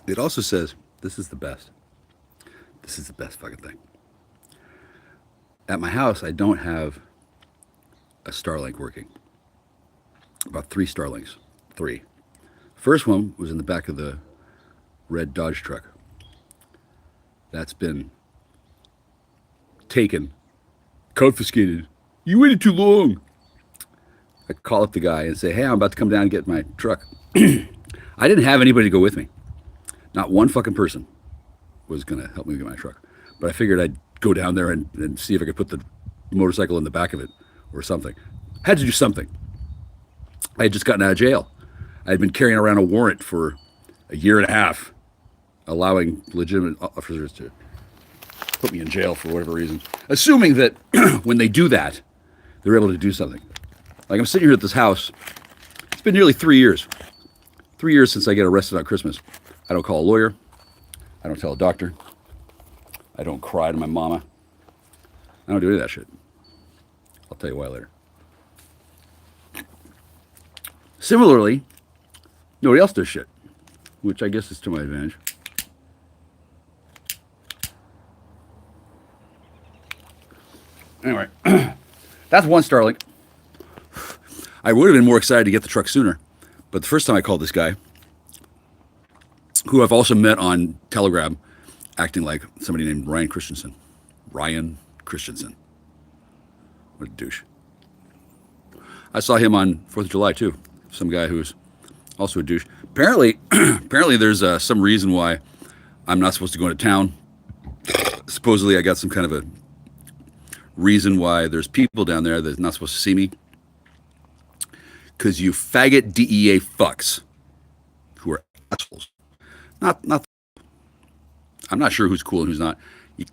It also says, this is the best. This is the best fucking thing. At my house, I don't have a Starlink working. About three Starlinks. Three. First one was in the back of the red Dodge truck. That's been taken, confiscated. You waited too long. I call up the guy and say, hey, I'm about to come down and get my truck. I didn't have anybody to go with me. Not one fucking person was going to help me get my truck. But I figured I'd go down there and see if I could put the motorcycle in the back of it or something. I had to do something. I had just gotten out of jail. I had been carrying around a warrant for a year and a half, allowing legitimate officers to put me in jail for whatever reason, assuming that when they do that, they're able to do something. Like I'm sitting here at this house. It's been nearly 3 years. 3 years since I get arrested on Christmas. I don't call a lawyer. I don't tell a doctor. I don't cry to my mama. I don't do any of that shit. I'll tell you why later. Similarly, nobody else does shit, which I guess is to my advantage. Anyway, that's one Starlink. I would have been more excited to get the truck sooner, but the first time I called this guy, who I've also met on Telegram, acting like somebody named Ryan Christensen. Ryan Christensen. What a douche. I saw him on 4th of July too. Some guy who's also a douche. Apparently, there's some reason why I'm not supposed to go into town. Supposedly I got some kind of a reason why there's people down there that's not supposed to see me. Because you faggot DEA fucks who are assholes. Not. I'm not sure who's cool and who's not.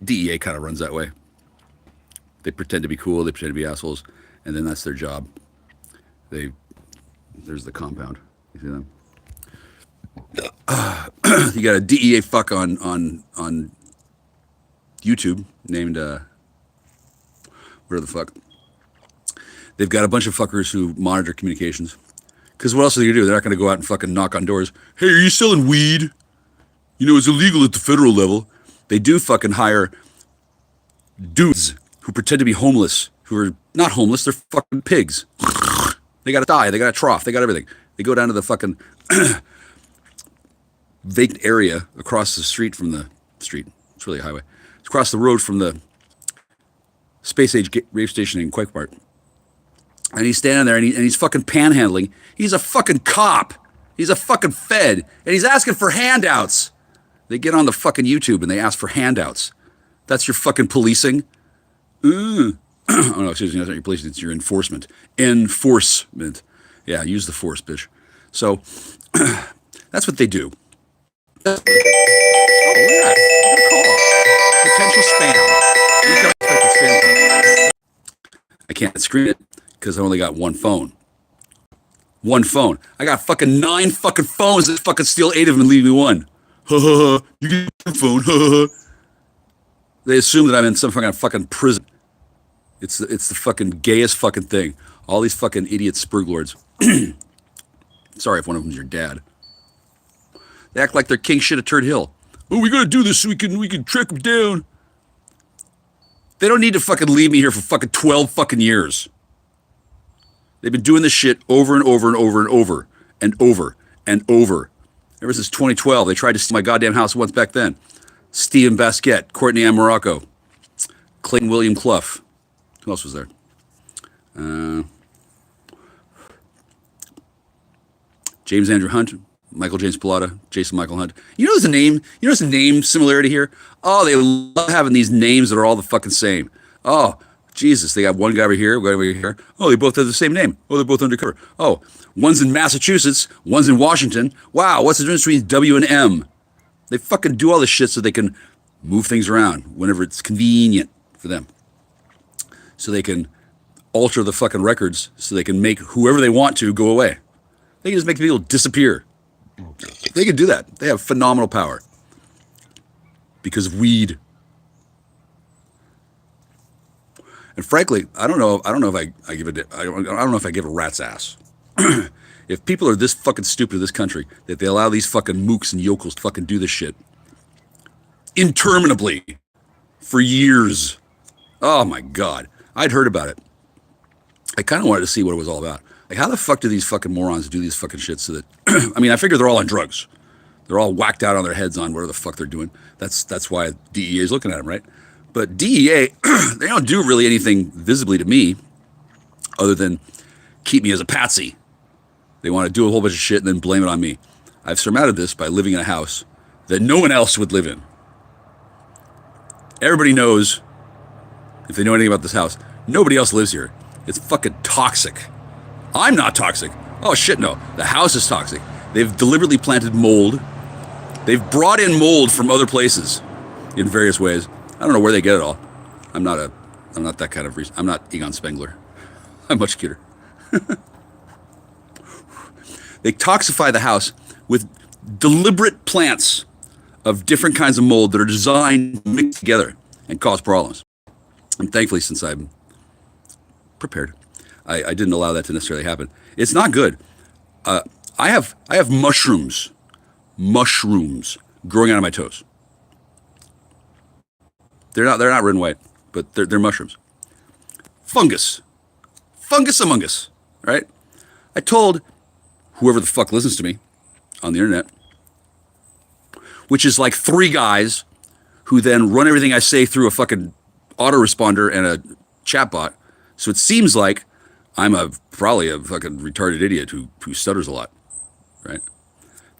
DEA kind of runs that way. They pretend to be cool. They pretend to be assholes, and then that's their job. There's the compound. You see them? You got a DEA fuck on YouTube named whatever the fuck. They've got a bunch of fuckers who monitor communications. Because what else are they gonna do? They're not gonna go out and fucking knock on doors. Hey, are you selling weed? You know, it's illegal at the federal level. They do fucking hire dudes who pretend to be homeless, who are not homeless, they're fucking pigs. They got a thigh, they got a trough, they got everything. They go down to the fucking vacant area across the street from the street. It's really a highway. It's across the road from the space age rave station in Quake Mart. And he's standing there and he's fucking panhandling. He's a fucking cop. He's a fucking fed. And he's asking for handouts. They get on the fucking YouTube and they ask for handouts. That's your fucking policing? Oh no, excuse me, that's not your policing, it's your enforcement. Enforcement. Yeah, use the force, bitch. So, that's what they do. Oh, look at that. Potential spam. You got potential spam. I can't screen it because I only got one phone. One phone. I got fucking 9 fucking phones that fucking steal 8 of them and leave me one. Ha ha ha. You get your phone. Ha ha ha. They assume that I'm in some fucking prison. It's the fucking gayest fucking thing. All these fucking idiot spurglords. Sorry if one of them's your dad. They act like they're king shit at Turd Hill. Oh, we gotta do this so we can track them down. They don't need to fucking leave me here for fucking 12 fucking years. They've been doing this shit over and over and over and over and over and over. Ever since 2012, they tried to steal my goddamn house once back then. Stephen Basquette, Courtney Ann Morocco, Clayton William Clough. Who else was there? James Andrew Hunt, Michael James Pilata, Jason Michael Hunt. You know there's a name? You know there's a name similarity here? Oh, they love having these names that are all the fucking same. Oh, Jesus, they got one guy over here, one guy over here. Oh, they both have the same name. Oh, they're both undercover. Oh, one's in Massachusetts, one's in Washington. Wow, what's the difference between W and M? They fucking do all this shit so they can move things around whenever it's convenient for them. So they can alter the fucking records so they can make whoever they want to go away. They can just make people disappear. They can do that. They have phenomenal power. Because of weed. And frankly, I don't know if I give a rat's ass. If people are this fucking stupid in this country that they allow these fucking mooks and yokels to fucking do this shit interminably for years, oh my God, I'd heard about it. I kind of wanted to see what it was all about. Like, how the fuck do these fucking morons do these fucking shit so that, I mean, I figure they're all on drugs. They're all whacked out on their heads on whatever the fuck they're doing. That's why DEA is looking at them, right? But DEA, they don't do really anything visibly to me other than keep me as a patsy. They want to do a whole bunch of shit and then blame it on me. I've surmounted this by living in a house that no one else would live in. Everybody knows, if they know anything about this house, nobody else lives here. It's fucking toxic. I'm not toxic. Oh shit, no. The house is toxic. They've deliberately planted mold. They've brought in mold from other places in various ways. I don't know where they get it all. I'm not that kind of reason. I'm not Egon Spengler. I'm much cuter. They toxify the house with deliberate plants of different kinds of mold that are designed to mix together and cause problems. And thankfully, since I'm prepared, I didn't allow that to necessarily happen. It's not good. I have mushrooms growing out of my toes. They're not red and white, but they're mushrooms. Fungus among us, right? I told whoever the fuck listens to me on the internet, which is like 3 guys who then run everything I say through a fucking autoresponder and a chatbot. So it seems like I'm probably a fucking retarded idiot who stutters a lot, right?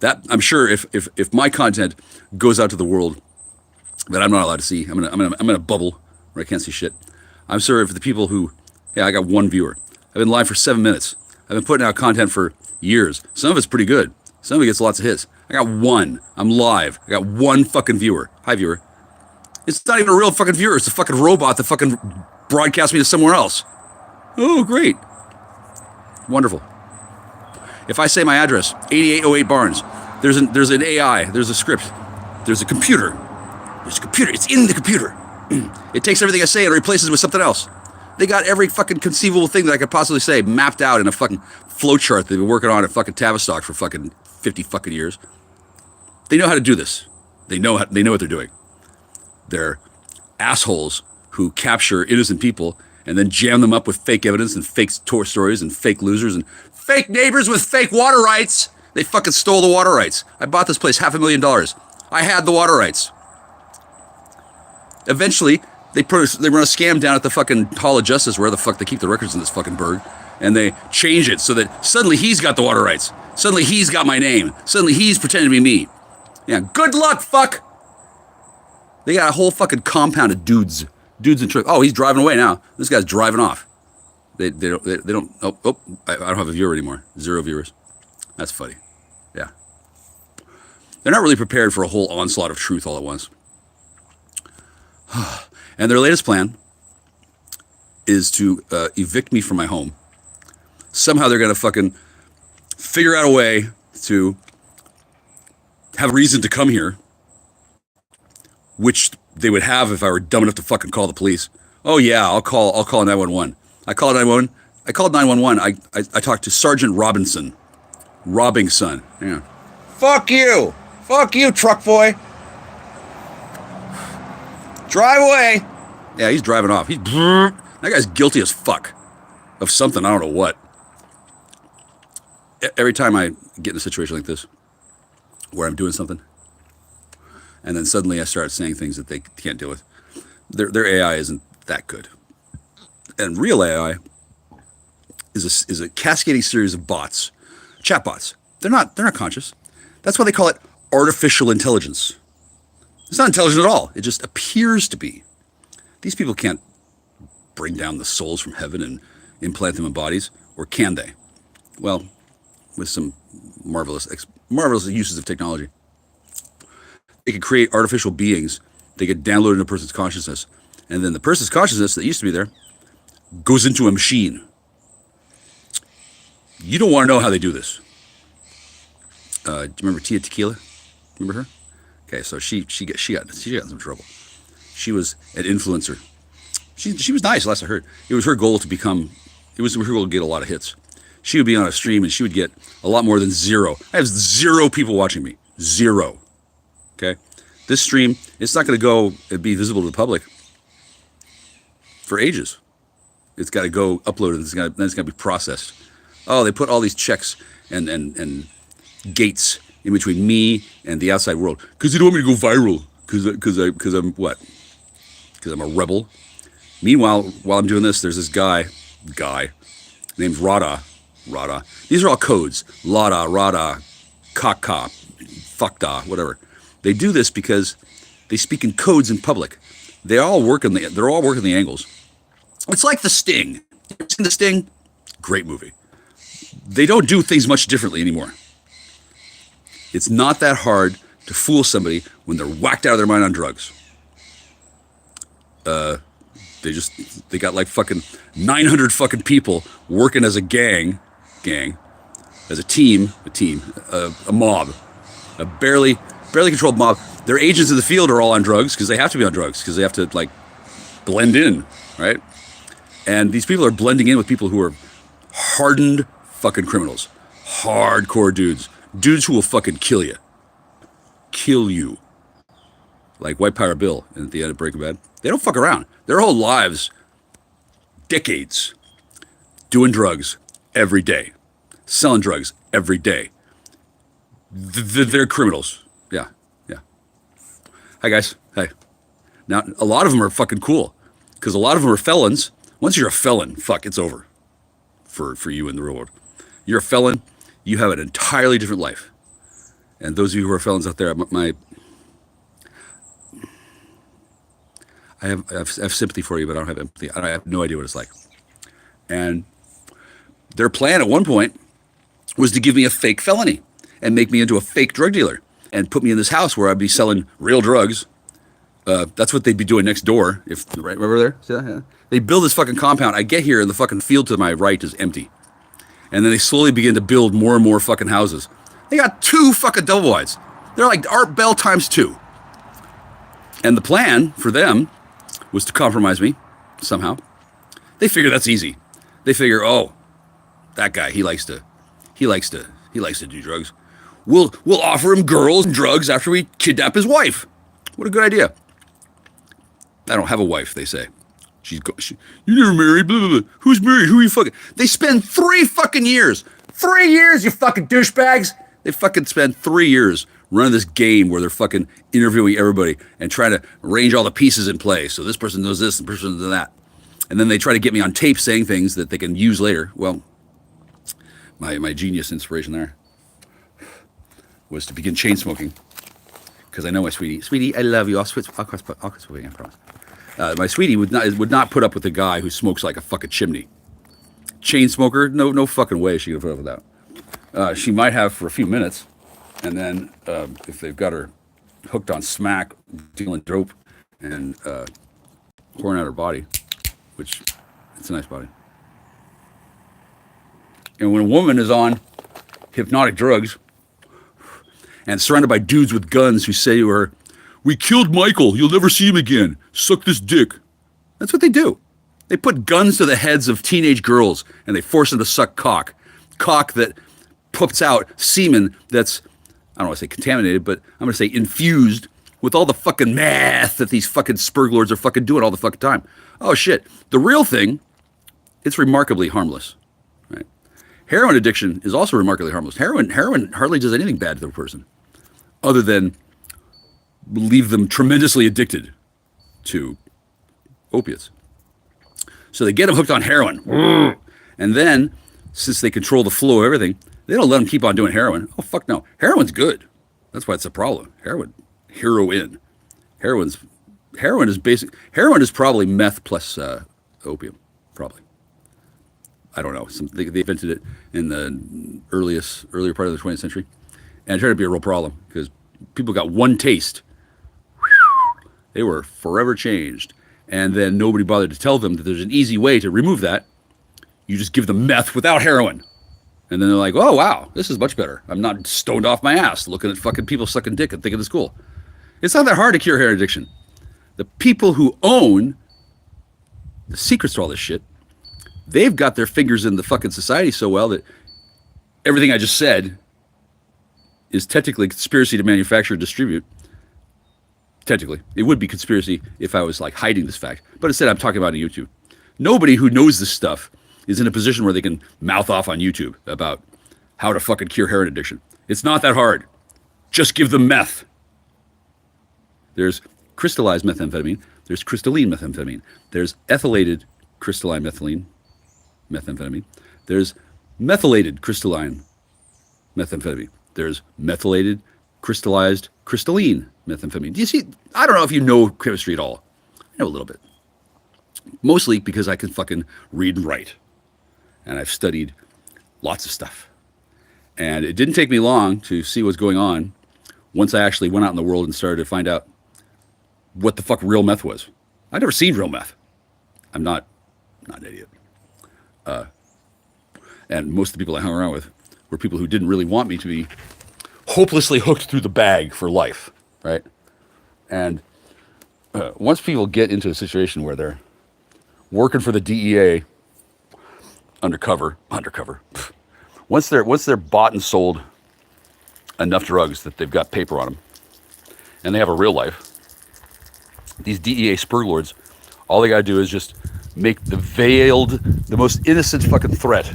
That, I'm sure if my content goes out to the world that I'm not allowed to see, I'm in a bubble where I can't see shit. I'm sure if the people who, yeah, I got 1 viewer. I've been live for 7 minutes. I've been putting out content for years. Some of it's pretty good. Some of it gets lots of hits. I got 1. I'm live. I got 1 fucking viewer. Hi, viewer. It's not even a real fucking viewer. It's a fucking robot that fucking broadcasts me to somewhere else. Oh, great. Wonderful. If I say my address, 8808 Barnes, there's an AI, there's a script, there's a computer. There's a computer. It's in the computer. It takes everything I say and replaces it with something else. They got every fucking conceivable thing that I could possibly say mapped out in a fucking flowchart they've been working on at fucking Tavistock for fucking 50 fucking years. They know how to do this. They know what they're doing. They're assholes who capture innocent people and then jam them up with fake evidence and fake stories and fake losers and fake neighbors with fake water rights. They fucking stole the water rights. I bought this place $500,000. I had the water rights. Eventually, they run a scam down at the fucking Hall of Justice, where the fuck they keep the records in this fucking burg, and they change it so that suddenly he's got the water rights. Suddenly he's got my name. Suddenly he's pretending to be me. Yeah, good luck, fuck. They got a whole fucking compound of dudes and trucks. Oh, he's driving away now. This guy's driving off. They don't. I don't have a viewer anymore. 0 viewers. That's funny. Yeah. They're not really prepared for a whole onslaught of truth all at once. And their latest plan is to evict me from my home. Somehow they're going to fucking figure out a way to have a reason to come here, which they would have if I were dumb enough to fucking call the police. Oh yeah, I'll call 911. I called 911. I called 911. I talked to Sergeant Robinson. Robbing son. Yeah. Fuck you, truck boy. Drive away. Yeah, he's driving off. That guy's guilty as fuck of something. I don't know what. Every time I get in a situation like this, where I'm doing something, and then suddenly I start saying things that they can't deal with, their AI isn't that good. And real AI is a cascading series of bots, chatbots. They're not conscious. That's why they call it artificial intelligence. It's not intelligent at all. It just appears to be. These people can't bring down the souls from heaven and implant them in bodies, or can they? Well, with some marvelous uses of technology. They could create artificial beings. They could download into a person's consciousness. And then the person's consciousness that used to be there goes into a machine. You don't want to know how they do this. Do you remember Tia Tequila? Remember her? Okay, so she got in some trouble. She was an influencer. She was nice, last I heard. It was her goal to get a lot of hits. she would be on a stream and she would get a lot more than zero. I have 0 people watching me. 0. Okay? This stream, it's not going to go and be visible to the public for ages. It's got to go uploaded, then it's got to be processed. Oh, they put all these checks and gates in between me and the outside world because they don't want me to go viral because I'm what? Because I'm a rebel. Meanwhile, while I'm doing this, there's this guy named Rada. These are all codes. Lada, Rada, Kaka, Fakta, whatever. They do this because they speak in codes in public. They're all working the angles. It's like The Sting. You ever seen The Sting? Great movie. They don't do things much differently anymore. It's not that hard to fool somebody when they're whacked out of their mind on drugs. They got like fucking 900 fucking people working as a gang, as a team, a mob, a barely controlled mob. Their agents in the field are all on drugs because they have to be on drugs because they have to like blend in, right? And these people are blending in with people who are hardened fucking criminals, hardcore dudes who will fucking kill you, like White Power Bill at the end of Breaking Bad. They don't fuck around. Their whole lives, decades, doing drugs every day, selling drugs every day. They're criminals. Yeah. Hi guys. Hi. Now a lot of them are fucking cool because a lot of them are felons. Once you're a felon, fuck, it's over for you in the real world. You're a felon, you have an entirely different life. And those of you who are felons out there, I have sympathy for you, but I don't have empathy. I have no idea what it's like. And their plan at one point was to give me a fake felony and make me into a fake drug dealer and put me in this house where I'd be selling real drugs. That's what they'd be doing next door. Right over there? See that? Yeah. They build this fucking compound. I get here and the fucking field to my right is empty. And then they slowly begin to build more and more fucking houses. They got 2 fucking double wides. They're like Art Bell times 2. And the plan for them was to compromise me somehow. They figure that's easy. They figure, oh, that guy, he likes to do drugs. We'll offer him girls and drugs after we kidnap his wife. What a good idea. I don't have a wife, they say. You never married, blah, blah, blah. Who's married? Who are you fucking? They spend 3 fucking years. 3 years, you fucking douchebags. They fucking spend 3 years running this game where they're fucking interviewing everybody and trying to arrange all the pieces in place. So this person knows this and this person knows that. And then they try to get me on tape saying things that they can use later. Well, my genius inspiration there was to begin chain smoking. Because I know my sweetie. Sweetie, I love you. I'll quit smoking, I promise. My sweetie would not put up with a guy who smokes like a fucking chimney. Chain smoker? No fucking way she could put up with that. She might have for a few minutes, and then if they've got her hooked on smack, dealing dope, and pouring out her body, which it's a nice body. And when a woman is on hypnotic drugs and surrounded by dudes with guns who say to her, "We killed Michael. You'll never see him again. Suck this dick." That's what they do. They put guns to the heads of teenage girls and they force them to suck cock. Cock that puts out semen that's, I don't want to say contaminated, but I'm going to say infused with all the fucking meth that these fucking spurglords are fucking doing all the fucking time. Oh shit. The real thing, it's remarkably harmless. Right? Heroin addiction is also remarkably harmless. Heroin hardly does anything bad to the person other than leave them tremendously addicted to opiates. So they get them hooked on heroin. And then, since they control the flow of everything, they don't let them keep on doing heroin. Oh, fuck no. Heroin's good. That's why it's a problem. Heroin is probably meth plus opium. Probably. I don't know. They invented it in the earlier part of the 20th century. And it turned to be a real problem because people got one taste. They were forever changed. And then nobody bothered to tell them that there's an easy way to remove that. You just give them meth without heroin. And then they're like, oh, wow, this is much better. I'm not stoned off my ass looking at fucking people sucking dick and thinking it's cool. It's not that hard to cure heroin addiction. The people who own the secrets to all this shit, they've got their fingers in the fucking society so well that everything I just said is technically conspiracy to manufacture and distribute. Technically, it would be conspiracy if I was like hiding this fact, but instead I'm talking about it on YouTube. Nobody who knows this stuff is in a position where they can mouth off on YouTube about how to fucking cure heroin addiction. It's not that hard. Just give them meth. There's crystallized methamphetamine. There's crystalline methamphetamine. There's ethylated crystalline methamphetamine. There's methylated crystalline methamphetamine. There's methylated crystallized crystalline methamphetamine. Do you see? I don't know if you know chemistry at all. I know a little bit. Mostly because I can fucking read and write. And I've studied lots of stuff. And it didn't take me long to see what's going on once I actually went out in the world and started to find out what the fuck real meth was. I'd never seen real meth. I'm not an idiot. And most of the people I hung around with were people who didn't really want me to be hopelessly hooked through the bag for life, right? And once people get into a situation where they're working for the DEA undercover, once they're bought and sold enough drugs that they've got paper on them, and they have a real life, these DEA spur lords, all they gotta do is just make the most innocent fucking threat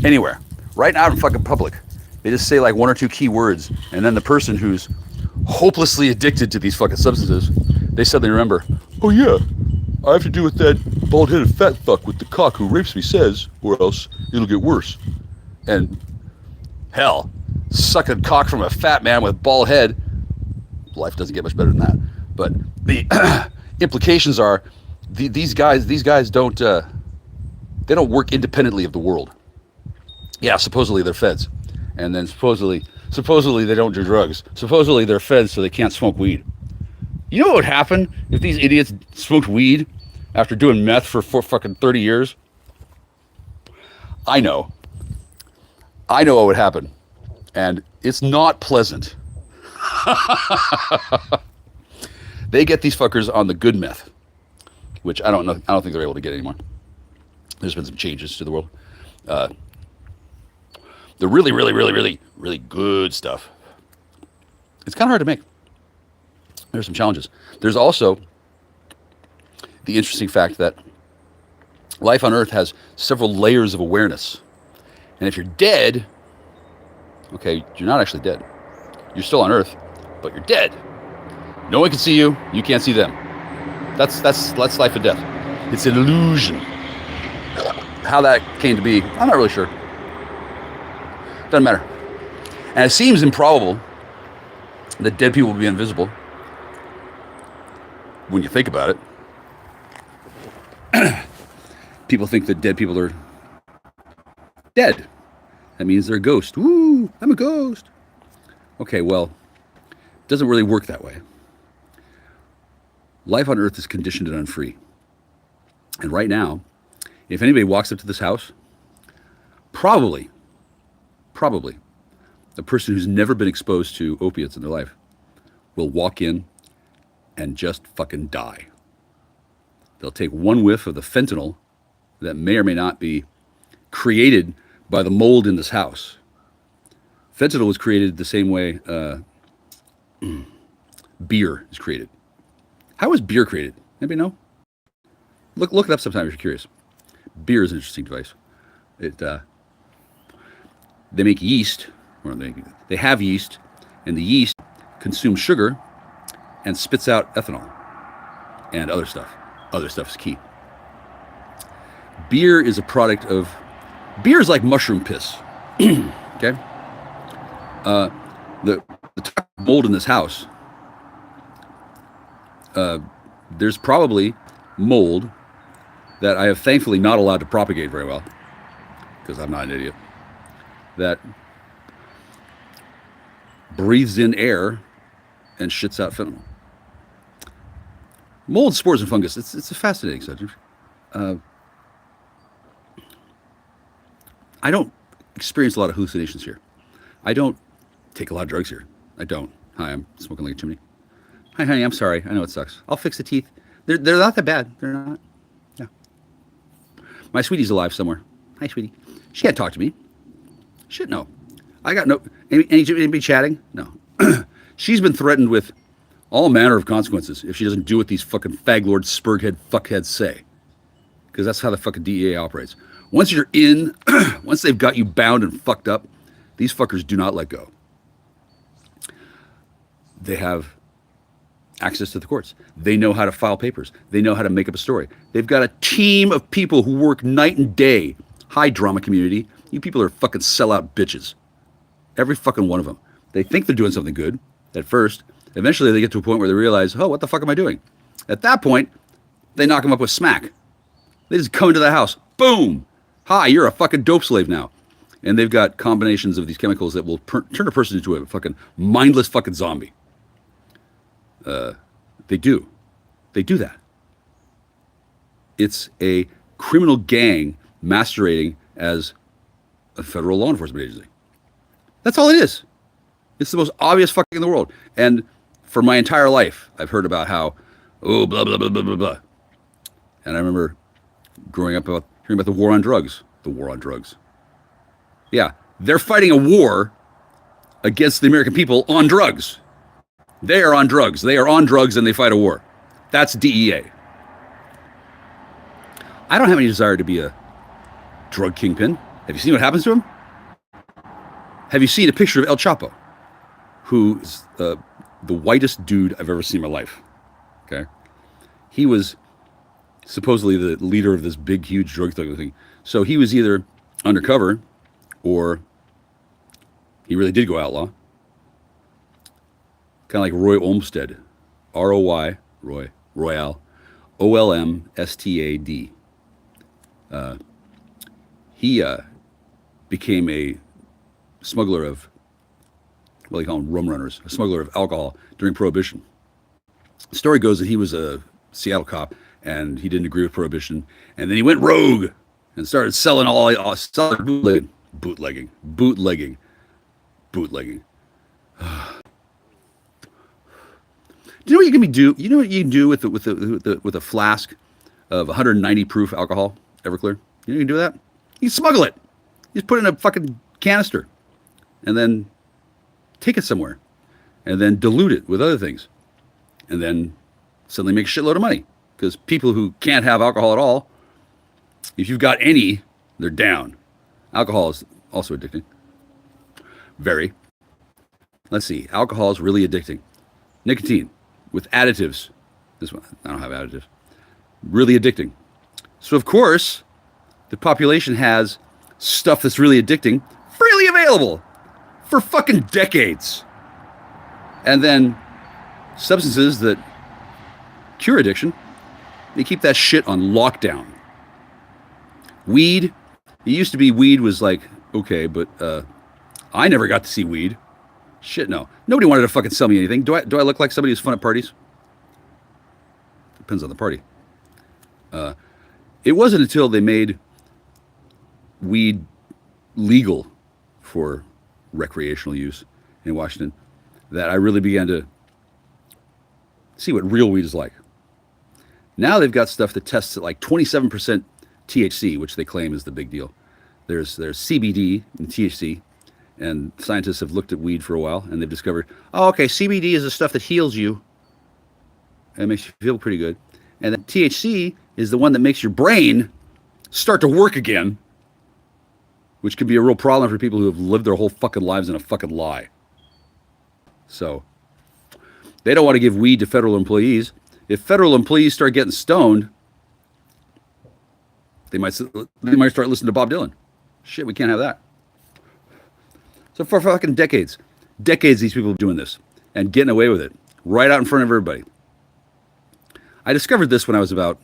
anywhere, right out in fucking public. They just say like one or two key words, and then the person who's hopelessly addicted to these fucking substances, they suddenly remember, oh yeah, I have to do what that bald-headed fat fuck with the cock who rapes me says, or else it'll get worse. And hell, sucking cock from a fat man with a bald head, life doesn't get much better than that. But the implications are these guys don't they don't work independently of the world. Yeah, supposedly they're feds, and then supposedly they don't do drugs. Supposedly they're feds so they can't smoke weed. You know what would happen if these idiots smoked weed after doing meth for fucking 30 years? I know what would happen, and it's not pleasant. They get these fuckers on the good meth, which I don't think they're able to get anymore. There's been some changes to the world. The really, really, really, really, really good stuff, it's kind of hard to make. There's some challenges. There's also the interesting fact that life on Earth has several layers of awareness. And if you're dead, okay, you're not actually dead. You're still on Earth, but you're dead. No one can see you. You can't see them. That's life and death. It's an illusion. How that came to be, I'm not really sure. Doesn't matter. And it seems improbable that dead people will be invisible when you think about it. People think that dead people are dead. That means they're a ghost. Woo, I'm a ghost. Okay, well, it doesn't really work that way. Life on Earth is conditioned and unfree. And right now, if anybody walks up to this house, probably, a person who's never been exposed to opiates in their life will walk in and just fucking die. They'll take one whiff of the fentanyl that may or may not be created by the mold in this house. Fentanyl was created the same way beer is created. How was beer created? Anybody know? Look it up sometime if you're curious. Beer is an interesting device. They make yeast, or they have yeast, and the yeast consumes sugar and spits out ethanol and other stuff. Other stuff is key. Beer is like mushroom piss. Okay? The mold in this house, there's probably mold that I have thankfully not allowed to propagate very well, because I'm not an idiot, that breathes in air and shits out fentanyl. Mold, spores, and fungus, it's a fascinating subject. I don't experience a lot of hallucinations here. I don't take a lot of drugs here. I don't. Hi, I'm smoking like a chimney. Hi, honey, I'm sorry. I know it sucks. I'll fix the teeth. They're not that bad. They're not. Yeah. My sweetie's alive somewhere. Hi, sweetie. She can't talk to me. Shit, no. I got no. Anybody chatting? No. She's been threatened with all manner of consequences if she doesn't do what these fucking fag lord spurghead fuckheads say. Because that's how the fucking DEA operates. Once you're in, once they've got you bound and fucked up, these fuckers do not let go. They have access to the courts. They know how to file papers. They know how to make up a story. They've got a team of people who work night and day. Hi, drama community. You people are fucking sellout bitches. Every fucking one of them. They think they're doing something good at first. Eventually, they get to a point where they realize, oh, what the fuck am I doing? At that point, they knock them up with smack. They just come into the house. Boom. Hi, you're a fucking dope slave now. And they've got combinations of these chemicals that will turn a person into a fucking mindless fucking zombie. They do that. It's a criminal gang masquerading as a federal law enforcement agency. That's all it is. It's the most obvious fucking in the world. And for my entire life, I've heard about how, oh, blah, blah, blah, blah, blah, blah. And I remember growing up hearing about the war on drugs. The war on drugs. Yeah, they're fighting a war against the American people on drugs. They are on drugs. They are on drugs and they fight a war. That's DEA. I don't have any desire to be a drug kingpin. Have you seen what happens to him? Have you seen a picture of El Chapo, who is the whitest dude I've ever seen in my life? Okay, he was supposedly the leader of this big, huge drug thug thing. So he was either undercover, or he really did go outlaw. Kind of like Roy Olmsted, R-O-Y, Roy, Royale, O-L-M-S-T-A-D. He became a smuggler of, well, they call them rum runners, a smuggler of alcohol during Prohibition. The story goes that he was a Seattle cop and he didn't agree with Prohibition, and then he went rogue and started selling bootlegging. Do you know what you can do? You know what you can do with a flask of 190 proof alcohol, Everclear? You know you can do that? You can smuggle it. You just put it in a fucking canister, and then take it somewhere, and then dilute it with other things, and then suddenly make a shitload of money. Because people who can't have alcohol at all, if you've got any, they're down. Alcohol is also addicting. Very. Let's see. Alcohol is really addicting. Nicotine with additives. This one, I don't have additives. Really addicting. So, of course, the population has stuff that's really addicting freely available for fucking decades. And then substances that cure addiction, they keep that shit on lockdown. Weed, it used to be weed was like, okay, but I never got to see weed. Shit, no. Nobody wanted to fucking sell me anything. Do I look like somebody who's fun at parties? Depends on the party. It wasn't until they made weed legal for recreational use in Washington that I really began to see what real weed is like. Now they've got stuff that tests at like 27% THC, which they claim is the big deal. There's CBD and THC, and scientists have looked at weed for a while, and they've discovered, oh, okay, CBD is the stuff that heals you. And it makes you feel pretty good. And then THC is the one that makes your brain start to work again, which can be a real problem for people who have lived their whole fucking lives in a fucking lie. So they don't want to give weed to federal employees. If federal employees start getting stoned, they might start listening to Bob Dylan. Shit, we can't have that. So for fucking decades these people are doing this and getting away with it right out in front of everybody. I discovered this when I was about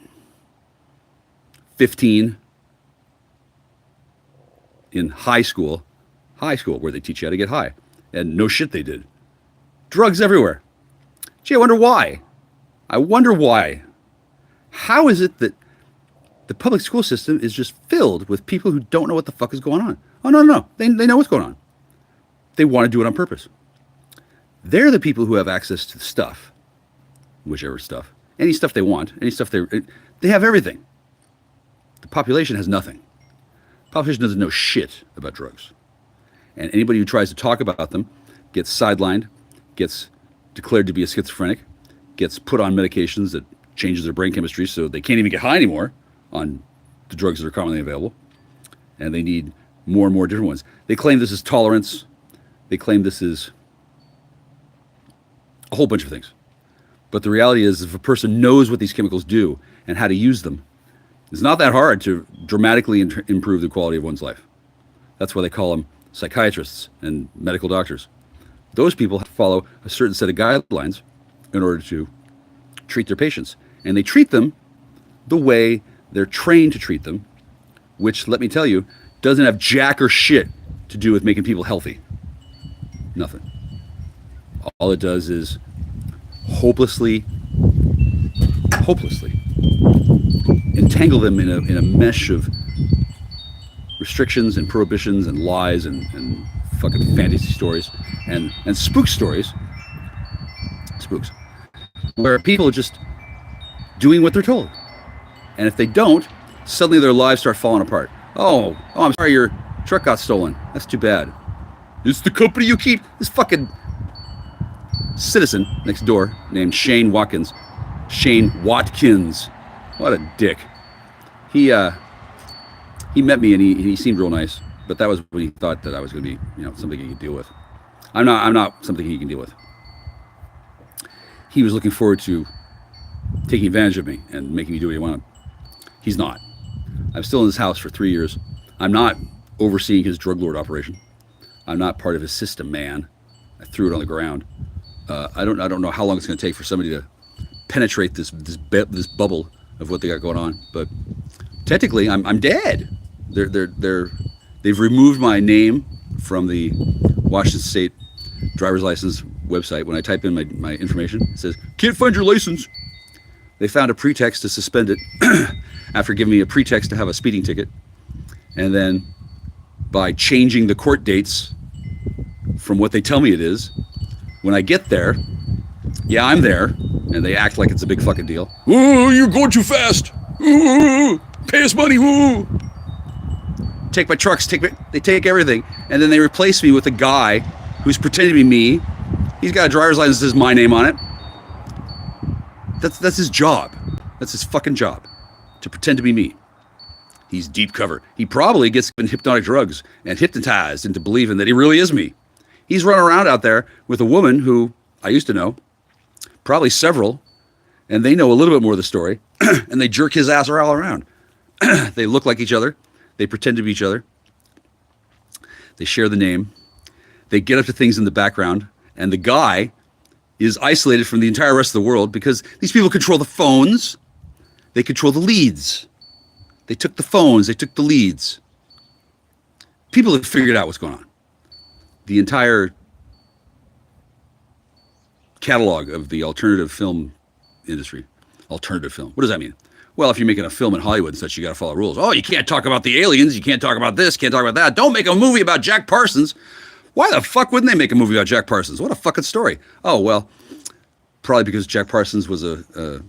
15 in high school where they teach you how to get high. And no shit they did. Drugs everywhere. Gee, I wonder why. How is it that the public school system is just filled with people who don't know what the fuck is going on? Oh, no. They know what's going on. They want to do it on purpose. They're the people who have access to the stuff, whichever stuff, any stuff they want, any stuff they have everything. The population has nothing. The population doesn't know shit about drugs. And anybody who tries to talk about them gets sidelined, gets declared to be a schizophrenic, gets put on medications that changes their brain chemistry so they can't even get high anymore on the drugs that are commonly available. And they need more and more different ones. They claim this is tolerance. They claim this is a whole bunch of things. But the reality is, if a person knows what these chemicals do and how to use them, it's not that hard to dramatically improve the quality of one's life. That's why they call them psychiatrists and medical doctors. Those people follow a certain set of guidelines in order to treat their patients. And they treat them the way they're trained to treat them, which, let me tell you, doesn't have jack or shit to do with making people healthy. Nothing. All it does is hopelessly entangle them in a mesh of restrictions and prohibitions and lies and fucking fantasy stories and spook stories. Spooks. Where people are just doing what they're told. And if they don't, suddenly their lives start falling apart. Oh, I'm sorry, your truck got stolen. That's too bad. It's the company you keep. This fucking citizen next door named Shane Watkins. Shane Watkins. What a dick. He met me and he seemed real nice, but that was when he thought that I was going to be, something he could deal with. I'm not something he can deal with. He was looking forward to taking advantage of me and making me do what he wanted. He's not. I'm still in his house for 3 years. I'm not overseeing his drug lord operation. I'm not part of his system, man. I threw it on the ground. I don't know how long it's going to take for somebody to penetrate this bubble of what they got going on. But technically, I'm dead. They've removed my name from the Washington State driver's license website. When I type in my information, it says, "Can't find your license." They found a pretext to suspend it after giving me a pretext to have a speeding ticket. And then by changing the court dates from what they tell me it is, when I get there, yeah, I'm there, and they act like it's a big fucking deal. "Ooh, you're going too fast. Ooh, pay us money. Ooh." Take my trucks, they take everything, and then they replace me with a guy who's pretending to be me. He's got a driver's license that says my name on it. That's his job. That's his fucking job, to pretend to be me. He's deep cover. He probably gets hypnotic drugs and hypnotized into believing that he really is me. He's running around out there with a woman who I used to know, probably several, and they know a little bit more of the story, and they jerk his ass all around. They look like each other. They pretend to be each other. They share the name. They get up to things in the background, and the guy is isolated from the entire rest of the world because these people control the phones. They control the leads. They took the phones. They took the leads. People have figured out what's going on. The entire catalog of the alternative film industry. Alternative film. What does that mean? Well, if you're making a film in Hollywood and such, you got to follow rules. Oh, you can't talk about the aliens. You can't talk about this. Can't talk about that. Don't make a movie about Jack Parsons. Why the fuck wouldn't they make a movie about Jack Parsons? What a fucking story. Oh, well, probably because Jack Parsons was a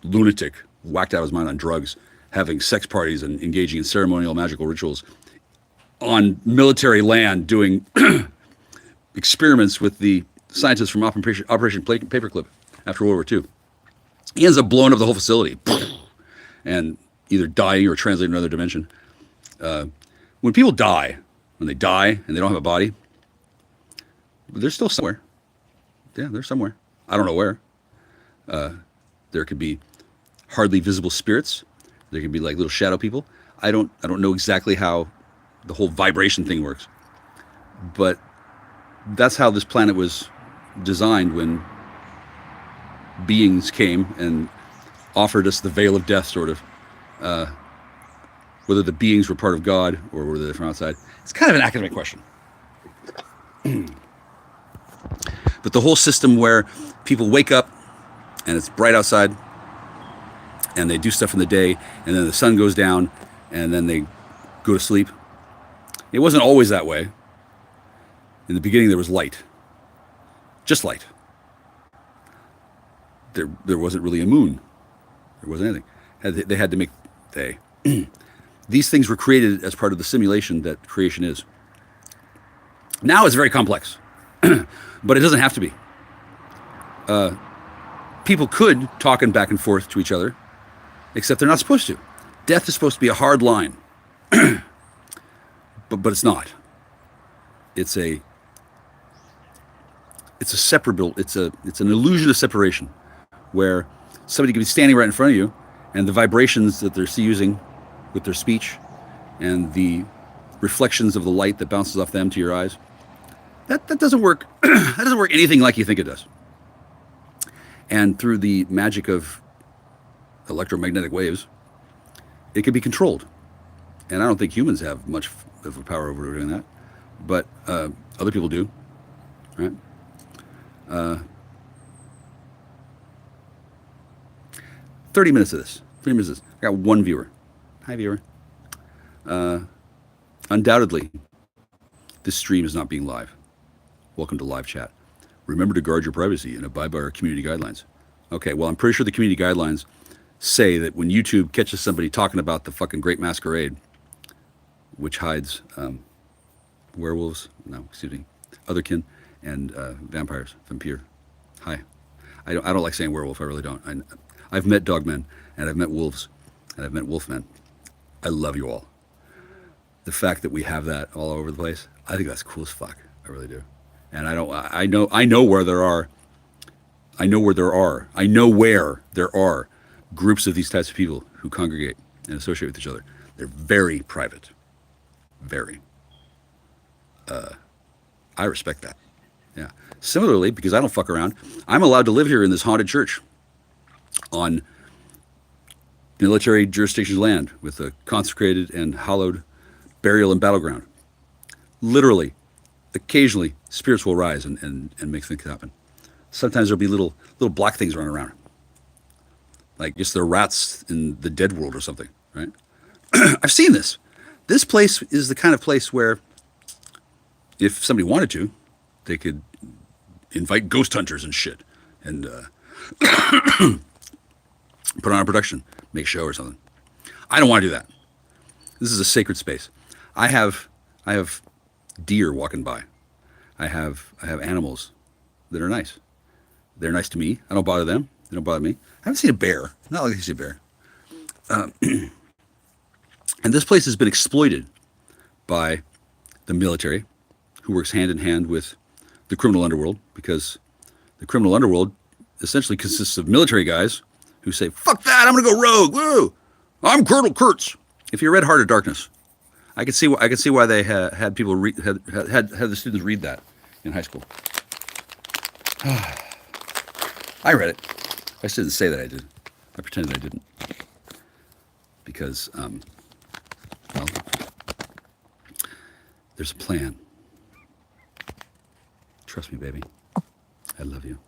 lunatic, whacked out of his mind on drugs, having sex parties and engaging in ceremonial magical rituals on military land, doing experiments with the scientists from Operation Paperclip after World War II. He ends up blowing up the whole facility and either dying or translating to another dimension. When people die, when they die and they don't have a body, they're still somewhere. Yeah, they're somewhere. I don't know where. There could be hardly visible spirits. There could be like little shadow people. I don't know exactly how the whole vibration thing works. But that's how this planet was designed when beings came and offered us the veil of death, sort of. Whether the beings were part of God or were they from outside, it's kind of an academic question. But the whole system where people wake up and it's bright outside and they do stuff in the day and then the sun goes down and then they go to sleep. It wasn't always that way. In the beginning there was light. Just light. There wasn't really a moon. There wasn't anything. They had to make These things were created as part of the simulation that creation is. Now it's very complex, but it doesn't have to be. People could talking back and forth to each other, except they're not supposed to. Death is supposed to be a hard line, but it's not. It's a separable. It's an illusion of separation, where somebody could be standing right in front of you, and the vibrations that they're using with their speech, and the reflections of the light that bounces off them to your eyes, that doesn't work. That doesn't work anything like you think it does. And through the magic of electromagnetic waves, it can be controlled. And I don't think humans have much of a power over doing that, but other people do, right? 30 minutes of this. 30 minutes of this. I got one viewer. Hi, viewer. Undoubtedly, this stream is not being live. Welcome to live chat. Remember to guard your privacy and abide by our community guidelines. Okay, well, I'm pretty sure the community guidelines say that when YouTube catches somebody talking about the fucking Great Masquerade, which hides werewolves, no, excuse me, otherkin, and vampires, vampire. Hi. I don't like saying werewolf, I really don't. I've met dogmen, and I've met wolves, and I've met wolfmen. I love you all. The fact that we have that all over the place, I think that's cool as fuck. I really do. And I know where there are groups of these types of people who congregate and associate with each other. They're very private. Very. I respect that. Yeah. Similarly, because I don't fuck around, I'm allowed to live here in this haunted church on military jurisdiction's land with a consecrated and hallowed burial and battleground. Literally, occasionally, spirits will rise and make things happen. Sometimes there'll be little black things running around. Like just the rats in the dead world or something, right? I've seen this. This place is the kind of place where if somebody wanted to, they could invite ghost hunters and shit and put on a production, make a show or something. I don't want to do that. This is a sacred space. I have deer walking by. I have animals that are nice. They're nice to me. I don't bother them. They don't bother me. I haven't seen a bear. Not like I see a bear. And this place has been exploited by the military, who works hand in hand with the criminal underworld, because the criminal underworld essentially consists of military guys who say, "Fuck that! I'm gonna go rogue. Woo! I'm Colonel Kurtz." If you read Heart of Darkness, I can see why they had people had the students read that in high school. I read it. I just didn't say that I did. I pretended I didn't. Because, well, there's a plan. Trust me, baby. I love you.